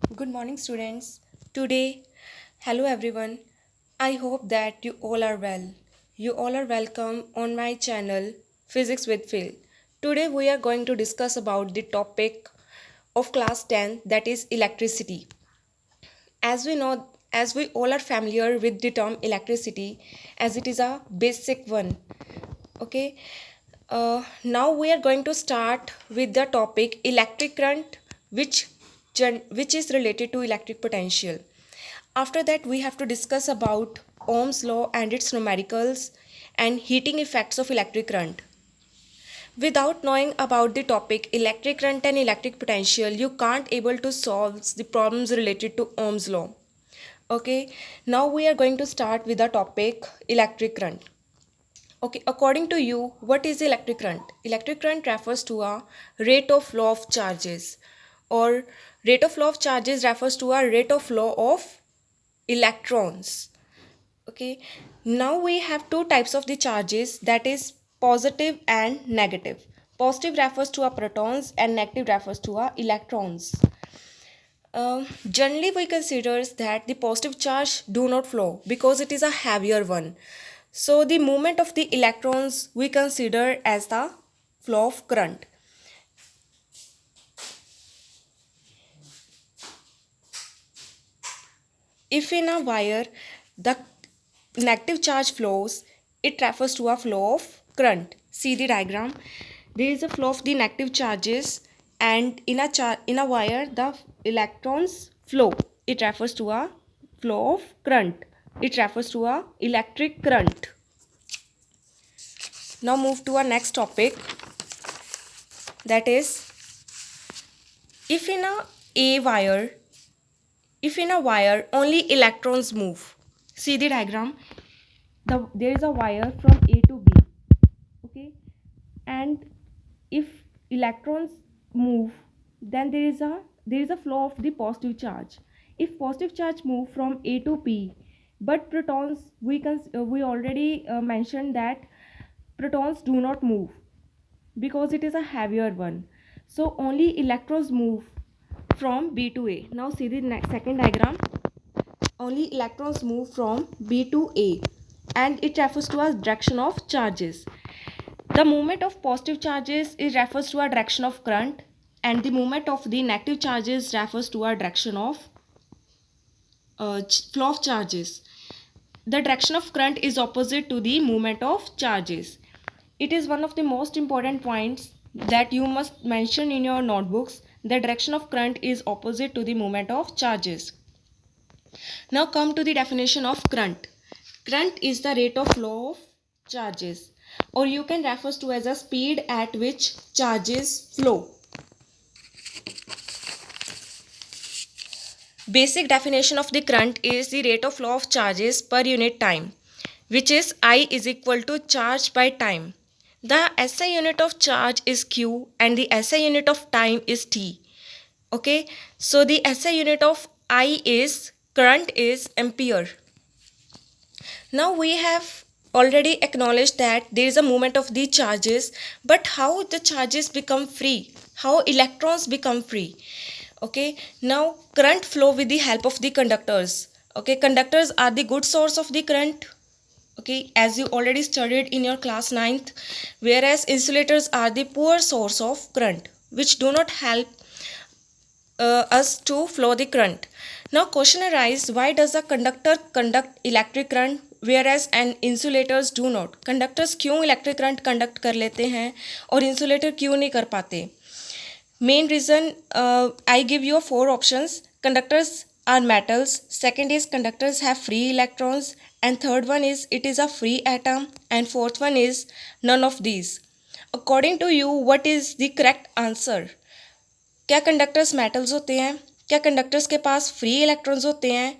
Good morning, students. Today, hello everyone. I hope that you all are well. You all are welcome on my channel Physics with Phil. Today, we are going to discuss about the topic of class 10, that is electricity. As we know, as we all are familiar with the term electricity, as it is a basic one. Okay. Now we are going to start with the topic electric current, which is related to electric potential. After that, we have to discuss about Ohm's law and its numericals and heating effects of electric current. Without knowing about the topic electric current and electric potential, you can't able to solve the problems related to Ohm's law. Okay, now we are going to start with the topic electric current. Okay, according to you, what is electric current? Electric current refers to a rate of flow of charges, or rate of flow of charges refers to a rate of flow of electrons. Okay, now we have two types of the charges, that is positive and negative. Positive refers to our protons and negative refers to our electrons. Generally we consider that the positive charge do not flow because it is a heavier one. So the movement of the electrons we consider as the flow of current. If in a wire the negative charge flows, it refers to a flow of current. See the diagram. There is a flow of the negative charges, and in a wire the electrons flow. It refers to a flow of current. It refers to a electric current. Now move to our next topic, that is if in a wire if in a wire only electrons move. See the diagram. There is a wire from A to B. Okay, and if electrons move, then there is a flow of the positive charge. If positive charge move from A to P, but protons we already mentioned that protons do not move because it is a heavier one. So only electrons move from B to A. Now see the second diagram. Only electrons move from B to A, and it refers to a direction of charges. The movement of positive charges is refers to a direction of current, and the movement of the negative charges refers to a direction of flow of charges. The direction of current is opposite to the movement of charges. It is one of the most important points that you must mention in your notebooks. The direction of current is opposite to the movement of charges. Now come to the definition of current. Current is the rate of flow of charges, or you can refer to as a speed at which charges flow. Basic definition of the current is the rate of flow of charges per unit time, which is I is equal to charge by time. The SI unit of charge is Q and the SI unit of time is T. Okay, so the SI unit of I is current is ampere. Now we have already acknowledged that there is a movement of the charges, but how the charges become free? How electrons become free? Okay, now current flow with the help of the conductors. Okay, conductors are the good source of the current. Okay, as you already studied in your class 9th, whereas insulators are the poor source of current, which do not help us to flow the current. Now question arises, why does a conductor conduct electric current whereas an insulators do not? Conductors क्यों electric current conduct कर लेते हैं और insulator क्यों नहीं कर पाते? Main reason, I give you 4 options. Conductors are metals. Second is conductors have free electrons, and third one is it is a free atom, and fourth one is none of these. According to you, what is the correct answer? क्या conductors metals होते हैं? क्या conductors के पास free electrons होते हैं?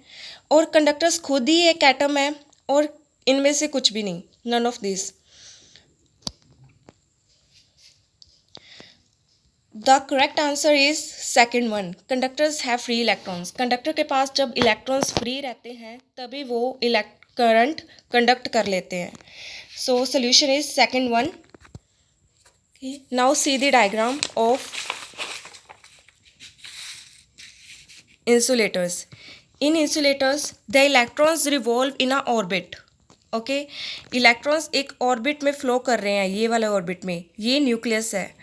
और conductors खुद ही एक एटम है और इनमें से कुछ भी नहीं? None of this. The correct answer is second one. Conductors have free electrons. Conductor के पास जब इलेक्ट्रॉन्स फ्री रहते हैं तभी वो करंट कंडक्ट कर लेते हैं. So solution is second one. Now see the diagram of insulators. In insulators, the electrons revolve in a orbit. Okay electrons एक ऑर्बिट में फ्लो कर रहे हैं, ये वाला ऑर्बिट में, ये न्यूक्लियस है,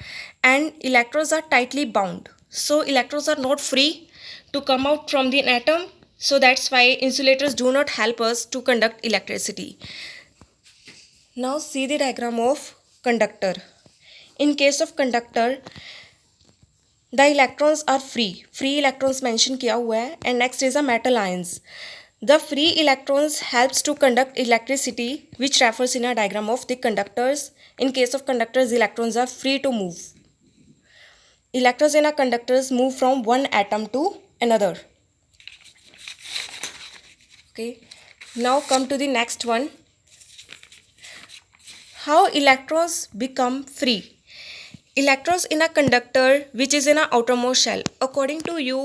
and electrons are tightly bound, so electrons are not free to come out from the atom, so that's why insulators do not help us to conduct electricity. Now see the diagram of conductor. In case of conductor, the electrons are free electrons mention किया हुआ है, and next is a metal ions. The free electrons helps to conduct electricity, which refers in a diagram of the conductors. In case of conductors, the electrons are free to move. Electrons in a conductors move from one atom to another. Okay, now come to the next one. How electrons become free? Electrons in a conductor which is in a outermost shell. According to you,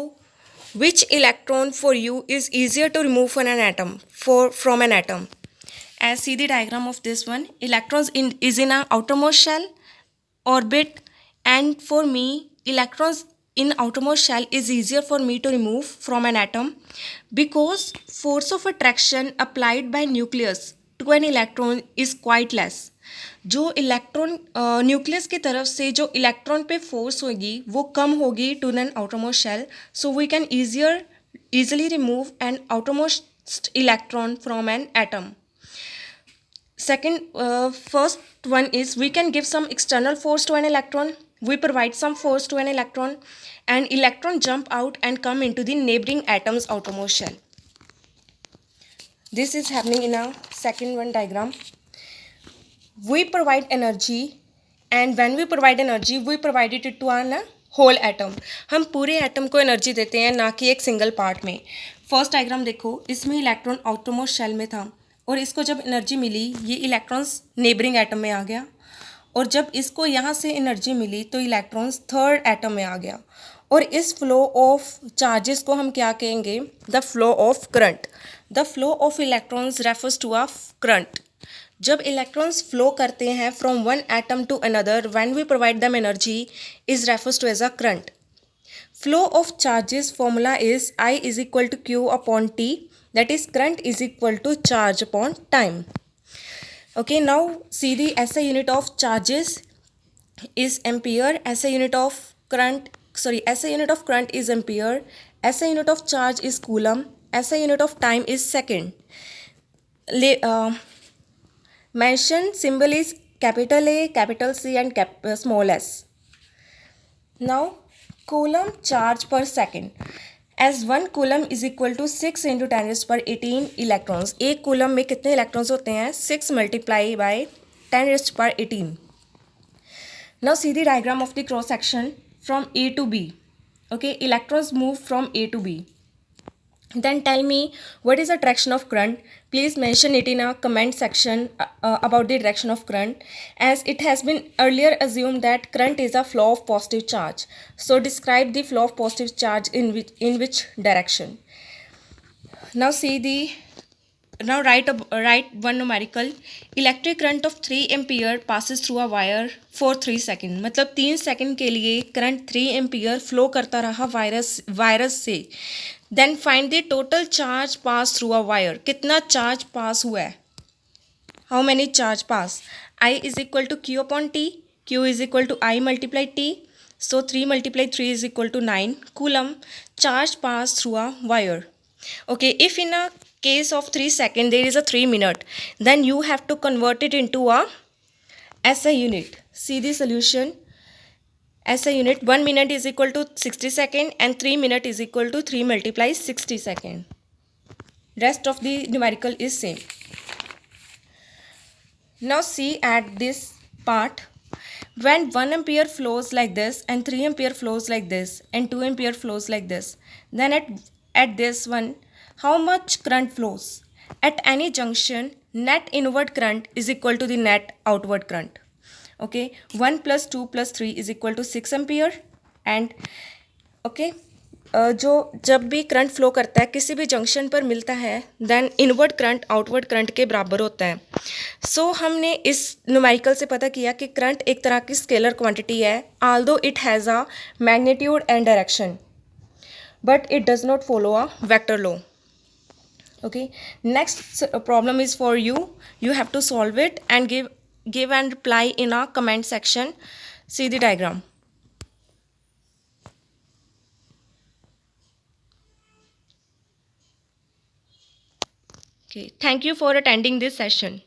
which electron for you is easier to remove from an atom? From an atom. As see the diagram of this one. Electrons is in a outermost shell orbit, and for me electrons in outermost shell is easier for me to remove from an atom because force of attraction applied by nucleus to an electron is quite less. जो electron nucleus की तरफ से जो electron पे force होगी वो कम होगी to an outermost shell, so we can easily remove an outermost electron from an atom. Second, first one is we can give some external force to an electron. We provide some force to an electron, and electron jump out and come into the neighboring atom's outermost shell. This is happening in a second one diagram. We provide energy, and when we provide energy, we provide it to an whole atom. हम पूरे atom को energy देते हैं, ना कि एक single part में. First diagram देखो, इसमें इलेक्ट्रॉन आउटरमोस्ट शेल में था और इसको जब एनर्जी मिली, ये इलेक्ट्रॉन्स नेबरिंग एटम में आ गया, और जब इसको यहाँ से एनर्जी मिली तो इलेक्ट्रॉन्स थर्ड एटम में आ गया. और इस फ्लो ऑफ चार्जेस को हम क्या कहेंगे? The flow of current. The flow of electrons refers to a current. जब इलेक्ट्रॉन्स फ्लो करते हैं from one atom to another, when we provide them energy is refers to as a current. Flow of charges formula is I is equal to Q upon T, that is current is equal to charge upon time. Okay, now see the SI unit of charges is ampere, SI unit of current is ampere, SI unit of charge is coulomb, SI unit of time is second. Mention symbol is capital A, capital C and small s. Now coulomb charge per second, as 1 coulomb is equal to 6 into 10 raised per 18 electrons. एक coulomb में कितने electrons होते हैं? 6 multiply by 10 raised per 18. Now see the diagram of the cross section from A to B. Okay, electrons move from A to B. Then tell me what is the direction of current. Please mention it in a comment section about the direction of current, as it has been earlier assumed that current is a flow of positive charge. So describe the flow of positive charge in which direction. Now write one numerical. Electric current of 3 ampere passes through a wire for 3 seconds. मतलब 3 second के लिए current 3 ampere flow करता रहा wires से. Then find the total charge pass through a wire. कितना charge pass हुआ है? How many charge pass? I is equal to Q upon T. Q is equal to I multiply T. So 3 multiply 3 is equal to 9 coulomb charge passed through a wire. Okay, if in a case of 3 seconds there is a 3 minute, then you have to convert it into a SI unit. See the solution. SI unit, 1 minute is equal to 60 seconds and 3 minute is equal to 3 multiply 60 seconds. Rest of the numerical is same. Now see at this part, when 1 ampere flows like this and 3 ampere flows like this and 2 ampere flows like this, then at this one, how much current flows? At any junction, net inward current is equal to the net outward current. Okay, 1 plus 2 plus 3 is equal to 6 ampere. And okay, जो जब भी current flow करता है किसी भी junction पर मिलता है, then inward current outward current के बराबर होता है. सो हमने इस न्यूमेरिकल से पता किया कि करंट एक तरह की स्केलर क्वांटिटी है, Aldous it has a magnitude and direction. but it does not follow a vector law. Okay, next problem is for you. You have to solve it and give and reply in a comment section. See the diagram. Okay, thank you for attending this session.